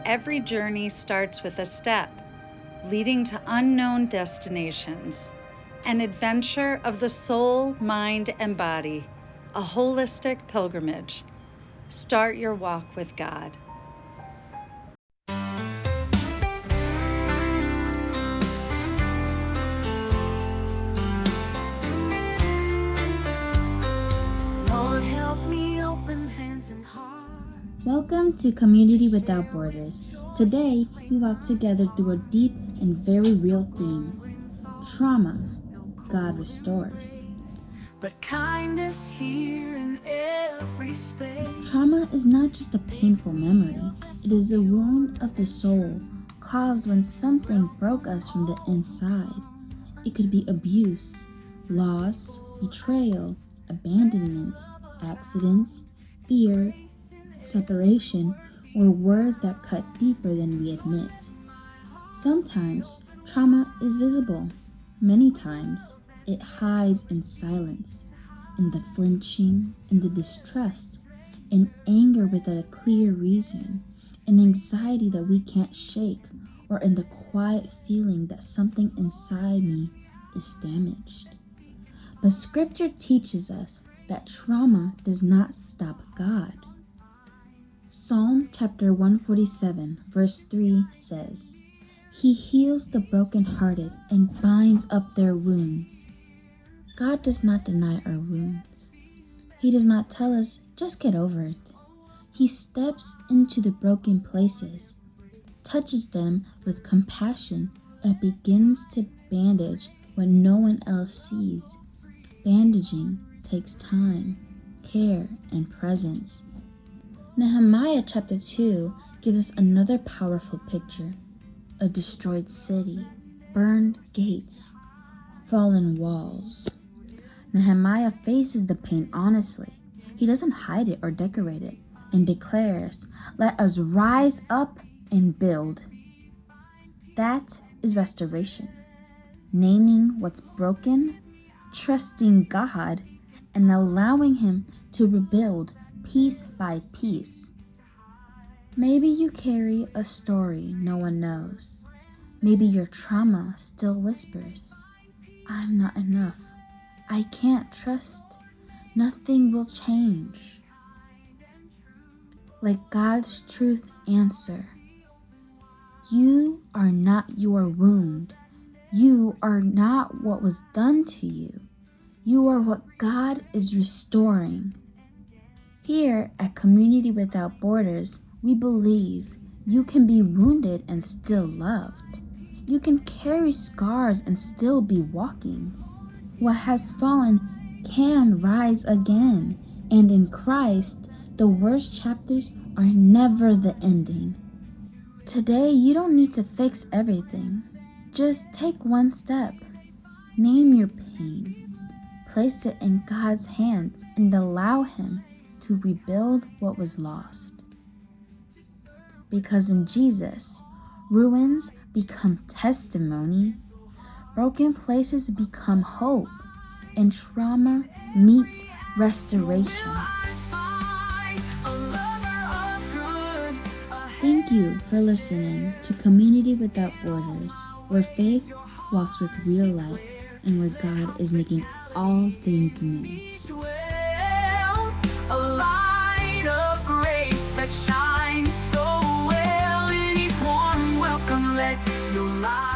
every journey starts with a step, leading to unknown destinations. An adventure of the soul, mind, and body, a holistic pilgrimage. Start your walk with God. Lord, help me open hands and heart. Welcome to Community Without Borders. Today, we walk together through a deep and very real theme: trauma. God restores. But kindness here in every space. Trauma is not just a painful memory, it is a wound of the soul caused when something broke us from the inside. It could be abuse, loss, betrayal, abandonment, accidents, fear, separation, or words that cut deeper than we admit. Sometimes trauma is visible. Many times it hides in silence, in the flinching, in the distrust, in anger without a clear reason, in anxiety that we can't shake, or in the quiet feeling that something inside me is damaged. But Scripture teaches us that trauma does not stop God. Psalm chapter 147, verse 3 says, "He heals the brokenhearted and binds up their wounds." God does not deny our wounds. He does not tell us, just get over it. He steps into the broken places, touches them with compassion, and begins to bandage what no one else sees. Bandaging takes time, care, and presence. Nehemiah chapter 2 gives us another powerful picture: a destroyed city, burned gates, fallen walls. Nehemiah faces the pain honestly. He doesn't hide it or decorate it, and declares, "Let us rise up and build." That is restoration. Naming what's broken, trusting God, and allowing Him to rebuild piece by piece. Maybe you carry a story no one knows. Maybe your trauma still whispers, "I'm not enough. I can't trust. Nothing will change." Let God's truth answer. You are not your wound. You are not what was done to you. You are what God is restoring. Here at Community Without Borders, we believe you can be wounded and still loved. You can carry scars and still be walking. What has fallen can rise again, and in Christ, the worst chapters are never the ending. Today, you don't need to fix everything. Just take one step. Name your pain. Place it in God's hands and allow Him to rebuild what was lost. Because in Jesus, ruins become testimony, broken places become hope, and trauma meets restoration. Thank you for listening to Community Without Borders, where faith walks with real life and where God is making all things new. A light of grace that shines so well in each warm welcome. Let your light